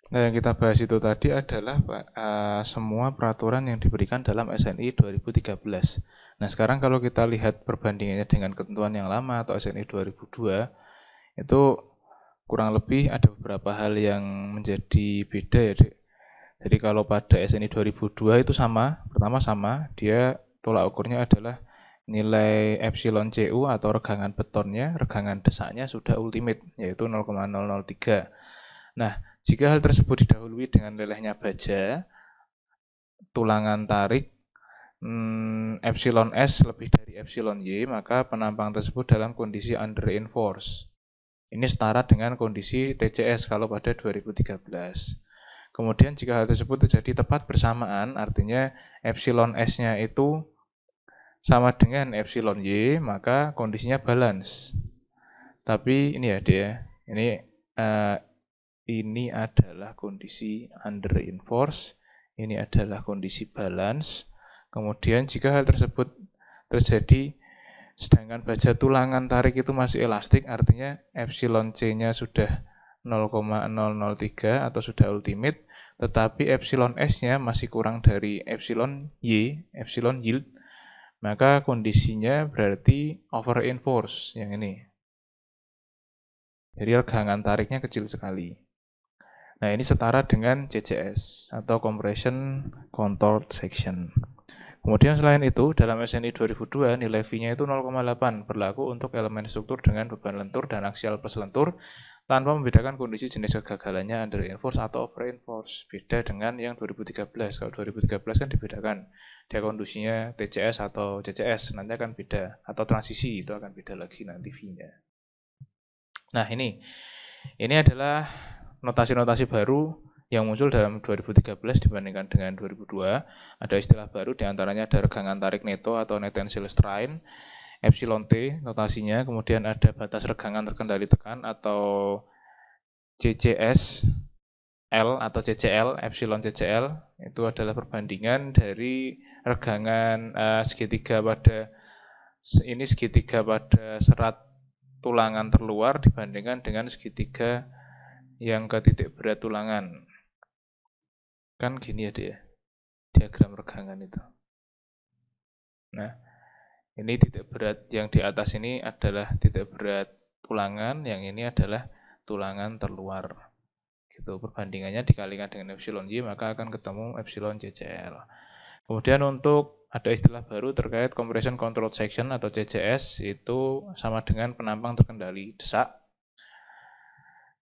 Nah, yang kita bahas itu tadi adalah semua peraturan yang diberikan dalam SNI 2013. Nah, sekarang kalau kita lihat perbandingannya dengan ketentuan yang lama atau SNI 2002, itu kurang lebih ada beberapa hal yang menjadi beda ya, Dek. Jadi kalau pada SNI 2002 itu sama, pertama sama, dia tolak ukurnya adalah nilai epsilon CU atau regangan betonnya, regangan desaknya sudah ultimate, yaitu 0,003. Nah, jika hal tersebut didahului dengan lelehnya baja, tulangan tarik epsilon S lebih dari epsilon Y, maka penampang tersebut dalam kondisi under-reinforced. Ini setara dengan kondisi TCS kalau pada 2013. Kemudian jika hal tersebut terjadi tepat bersamaan, artinya epsilon S-nya itu sama dengan epsilon Y, maka kondisinya balance. Tapi ini ya dia, ini adalah kondisi under reinforce, ini adalah kondisi balance. Kemudian jika hal tersebut terjadi sedangkan baja tulangan tarik itu masih elastik, artinya epsilon C-nya sudah 0,003 atau sudah ultimate, tetapi epsilon S-nya masih kurang dari epsilon Y, epsilon yield, maka kondisinya berarti over reinforce yang ini. Jadi regangan tariknya kecil sekali. Nah, ini setara dengan CCS atau Compression Controlled Section. Kemudian selain itu, dalam SNI 2002 nilai V-nya itu 0,8 berlaku untuk elemen struktur dengan beban lentur dan aksial plus lentur tanpa membedakan kondisi jenis kegagalannya under reinforce atau over reinforce. Beda dengan yang 2013. Kalau 2013 kan dibedakan. Dia kondisinya TCS atau CCS, nanti akan beda. Atau transisi, itu akan beda lagi nanti V-nya. Nah, ini adalah notasi-notasi baru yang muncul dalam 2013 dibandingkan dengan 2002. Ada istilah baru diantaranya ada regangan tarik neto atau net tensile strain, epsilon T notasinya, kemudian ada batas regangan terkendali tekan atau CCS L atau CCL, epsilon CCL, itu adalah perbandingan dari regangan segitiga pada serat tulangan terluar dibandingkan dengan segitiga yang ke titik berat tulangan. Kan gini ya dia, diagram regangan itu. Nah, ini titik berat yang di atas ini adalah titik berat tulangan, yang ini adalah tulangan terluar. Gitu, perbandingannya dikalikan dengan epsilon Y, maka akan ketemu epsilon CCL. Kemudian untuk ada istilah baru terkait compression controlled section atau CCS, itu sama dengan penampang terkendali desak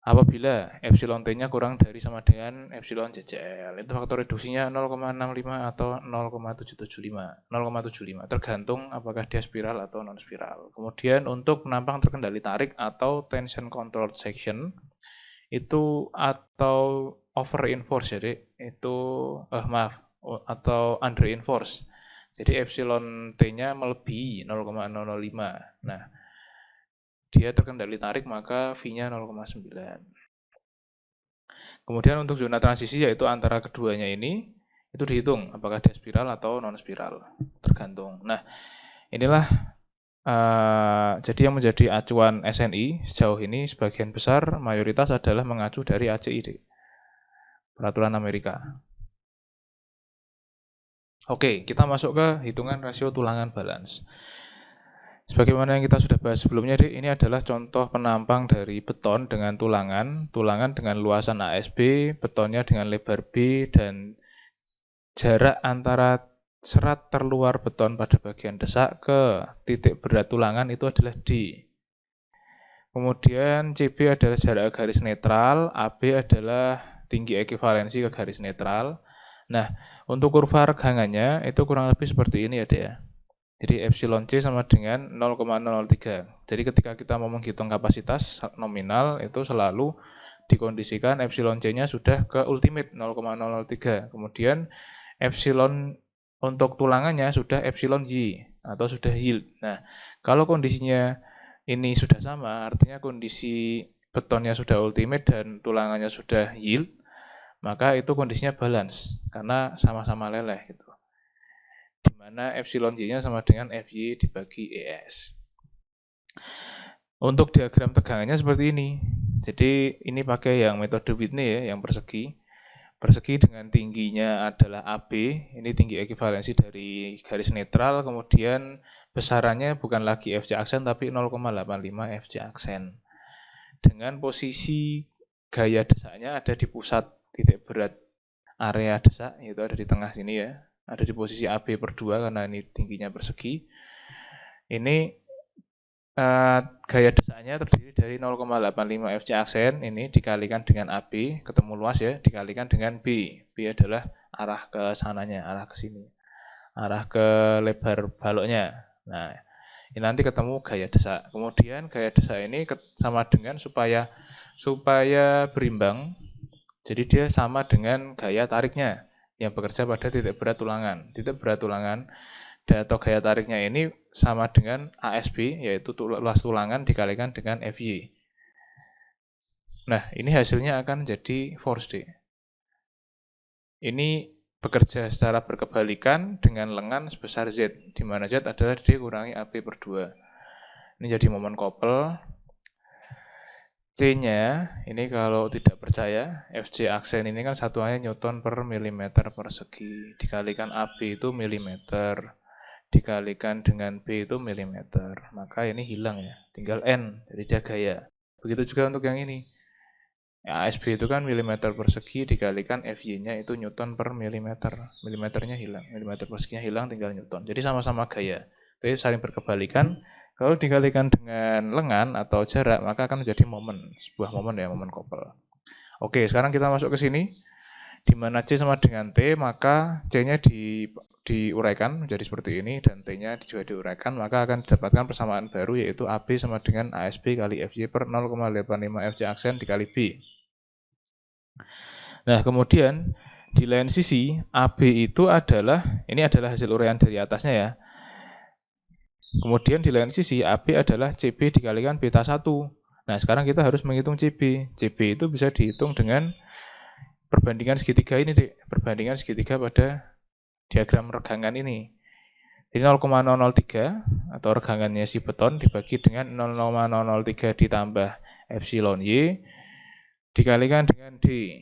apabila epsilon T-nya kurang dari sama dengan epsilon CCL. Itu faktor reduksinya 0,65 atau 0,775, tergantung apakah dia spiral atau non spiral. Kemudian untuk penampang terkendali tarik atau tension controlled section itu atau over reinforce, jadi itu atau under reinforce. Jadi epsilon T-nya melebihi 0,005. Nah, dia terkendali tarik maka V-nya 0,9. Kemudian untuk zona transisi yaitu antara keduanya ini itu dihitung apakah dia spiral atau non spiral, tergantung. Nah, inilah jadi yang menjadi acuan SNI sejauh ini sebagian besar mayoritas adalah mengacu dari ACID, peraturan Amerika. Oke, kita masuk ke hitungan rasio tulangan balance. Sebagaimana yang kita sudah bahas sebelumnya, ini adalah contoh penampang dari beton dengan tulangan dengan luasan ASB, betonnya dengan lebar B, dan jarak antara serat terluar beton pada bagian desak ke titik berat tulangan itu adalah D. Kemudian CB adalah jarak garis netral, AB adalah tinggi ekivalensi ke garis netral. Nah, untuk kurva regangannya itu kurang lebih seperti ini ya, Dek ya. Jadi epsilon C sama dengan 0,003. Jadi ketika kita mau menghitung kapasitas nominal itu selalu dikondisikan epsilon C-nya sudah ke ultimate 0,003. Kemudian epsilon untuk tulangannya sudah epsilon Y atau sudah yield. Nah, kalau kondisinya ini sudah sama, artinya kondisi betonnya sudah ultimate dan tulangannya sudah yield, maka itu kondisinya balance karena sama-sama leleh gitu. Di mana epsilon Y-nya sama dengan FY dibagi ES. Untuk diagram tegangannya seperti ini. Jadi ini pakai yang metode Whitney ya, yang persegi. Persegi dengan tingginya adalah AB, ini tinggi ekivalensi dari garis netral, kemudian besarannya bukan lagi Fj aksen tapi 0,85 Fj aksen. Dengan posisi gaya desaknya ada di pusat titik berat area desak, yaitu ada di tengah sini ya. Ada di posisi AB per 2 karena ini tingginya persegi. Ini gaya desaknya terdiri dari 0,85 Fj aksen ini dikalikan dengan AB, ketemu luas ya, dikalikan dengan B. B adalah arah ke sananya, arah ke sini. Arah ke lebar baloknya. Nah, ini nanti ketemu gaya desak. Kemudian gaya desak ini sama dengan supaya berimbang. Jadi dia sama dengan gaya tariknya yang bekerja pada titik berat tulangan. Titik berat tulangan atau gaya tariknya ini sama dengan ASB, yaitu luas tulangan dikalikan dengan FY. Nah, ini hasilnya akan jadi force D. Ini bekerja secara berkebalikan dengan lengan sebesar Z, di mana Z adalah D kurangi AB per 2. Ini jadi momen couple. C-nya, ini kalau tidak percaya, Fj aksen ini kan satuannya Newton per milimeter persegi. Dikalikan AB itu milimeter. Dikalikan dengan B itu milimeter, maka ini hilang ya, tinggal N, jadi dia gaya. Begitu juga untuk yang ini, ya, ASB itu kan milimeter persegi dikalikan FY-nya itu Newton per milimeter, milimeternya hilang, milimeter perseginya hilang, tinggal Newton. Jadi sama-sama gaya, jadi saling berkebalikan. Kalau dikalikan dengan lengan atau jarak, maka akan menjadi momen, sebuah momen ya, momen couple. Oke, sekarang kita masuk ke sini. Di mana C sama dengan T, maka C-nya diuraikan menjadi seperti ini dan T-nya juga diuraikan, maka akan didapatkan persamaan baru yaitu AB sama dengan ASB kali FY per 0,85 Fj aksen dikali B. Nah, kemudian di lain sisi AB itu adalah, ini adalah hasil uraian dari atasnya ya. Kemudian di lain sisi AB adalah CB dikalikan beta 1. Nah, sekarang kita harus menghitung CB. CB itu bisa dihitung dengan perbandingan segitiga ini, perbandingan segitiga pada diagram regangan ini. Jadi 0,003 atau regangannya si beton dibagi dengan 0,003 ditambah epsilon Y dikalikan dengan D.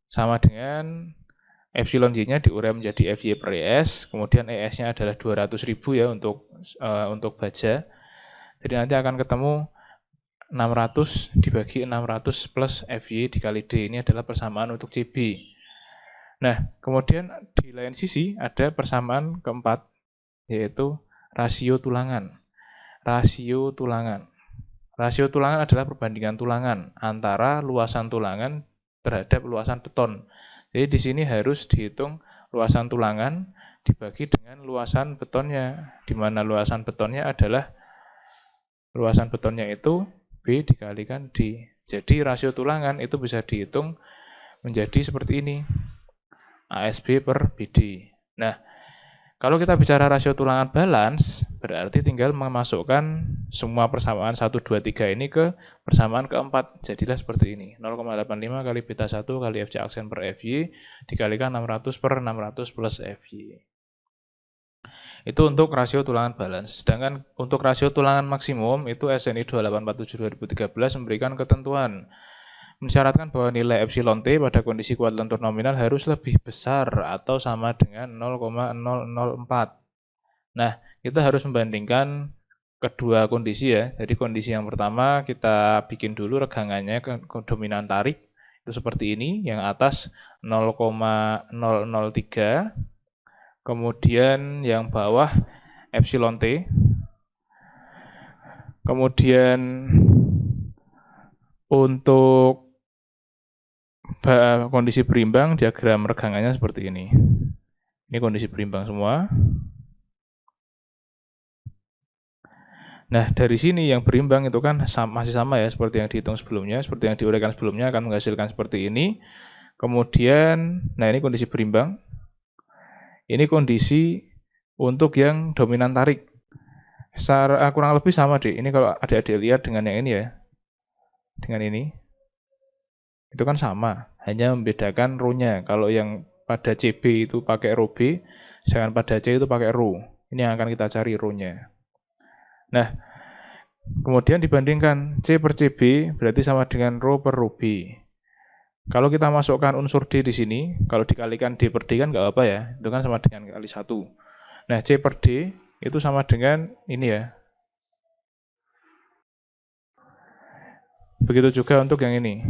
Sama dengan epsilon Y-nya diurai menjadi FY per ES, kemudian ES-nya adalah 200.000 ya untuk baja. Jadi nanti akan ketemu 600 dibagi 600 plus FY dikali D, ini adalah persamaan untuk CB. Nah, kemudian di lain sisi ada persamaan keempat, yaitu rasio tulangan. Rasio tulangan. Rasio tulangan adalah perbandingan tulangan antara luasan tulangan terhadap luasan beton. Jadi di sini harus dihitung luasan tulangan dibagi dengan luasan betonnya, di mana luasan betonnya adalah luasan betonnya itu B dikalikan D. Jadi rasio tulangan itu bisa dihitung menjadi seperti ini. ASB per BD. Nah, kalau kita bicara rasio tulangan balance, berarti tinggal memasukkan semua persamaan 1, 2, 3 ini ke persamaan keempat. Jadilah seperti ini. 0,85 kali beta 1 kali Fj aksen per Fy dikalikan 600 per 600 plus Fy. Itu untuk rasio tulangan balance. Sedangkan untuk rasio tulangan maksimum itu SNI 2847/2013 memberikan ketentuan mensyaratkan bahwa nilai epsilon T pada kondisi kuat lentur nominal harus lebih besar atau sama dengan 0,004. Nah, kita harus membandingkan kedua kondisi ya. Jadi kondisi yang pertama kita bikin dulu regangannya ke dominan tarik. Itu seperti ini, yang atas 0,003. Kemudian yang bawah epsilon T. Kemudian untuk kondisi berimbang, diagram regangannya seperti ini. Ini kondisi berimbang semua. Nah, dari sini yang berimbang itu kan masih sama ya, seperti yang dihitung sebelumnya, seperti yang diuraikan sebelumnya akan menghasilkan seperti ini. Kemudian, nah ini kondisi berimbang. Ini kondisi untuk yang dominan tarik. Kurang lebih sama deh. Ini kalau adik-adik lihat dengan yang ini ya. Dengan ini. Itu kan sama, hanya membedakan rho-nya. Kalau yang pada CB itu pakai rho B, sedangkan pada C itu pakai rho. Ini yang akan kita cari rho-nya. Nah, Kemudian dibandingkan C per CB berarti sama dengan rho per rho B. Kalau kita masukkan unsur D di sini, kalau dikalikan D per D kan nggak apa ya, itu kan sama dengan kali 1. Nah, C per D itu sama dengan ini ya. Begitu juga untuk yang ini.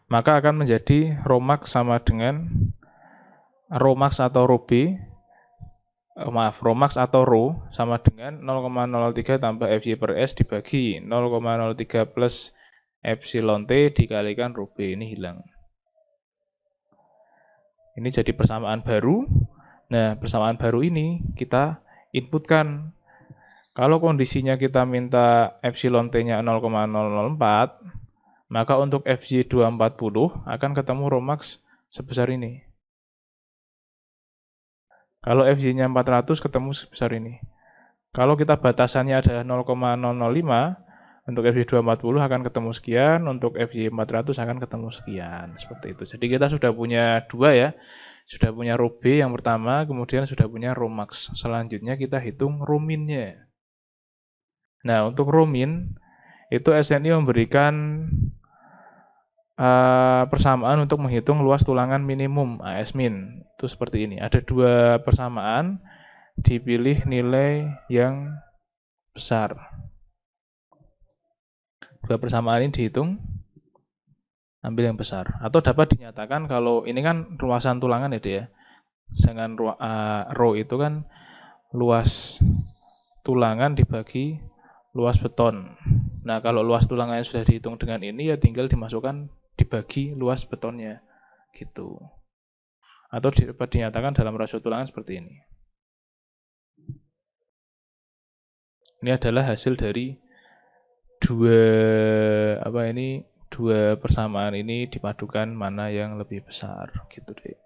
Maka akan menjadi rho max sama dengan rho max atau rho B, rho max atau rho sama dengan 0,03 tambah Fy per S dibagi 0,03 plus epsilon T dikalikan rho B, ini hilang. Ini jadi persamaan baru. Nah, persamaan baru ini kita inputkan. Kalau kondisinya kita minta epsilon T-nya 0,004, maka untuk Fy 240 akan ketemu rho max sebesar ini. Kalau Fy-nya 400 ketemu sebesar ini. Kalau kita batasannya adalah 0,005, untuk Fy 240 akan ketemu sekian, untuk Fy 400 akan ketemu sekian. Seperti itu. Jadi kita sudah punya dua ya. Sudah punya rho B yang pertama, kemudian sudah punya rho max. Selanjutnya kita hitung rho min-nya. Nah, untuk rho min, itu SNI memberikan persamaan untuk menghitung luas tulangan minimum AS min. Itu seperti ini. Ada dua persamaan, dipilih nilai yang besar. Dua persamaan ini dihitung, ambil yang besar. Atau dapat dinyatakan kalau ini kan luasan tulangan ya dia. Sedangkan rho itu kan luas tulangan dibagi luas beton. Nah, kalau luas tulangannya sudah dihitung dengan ini, ya tinggal dimasukkan dibagi luas betonnya. Gitu. Atau dapat dinyatakan dalam rasio tulangan seperti ini. Ini adalah hasil dari dua persamaan ini dipadukan mana yang lebih besar. Gitu deh.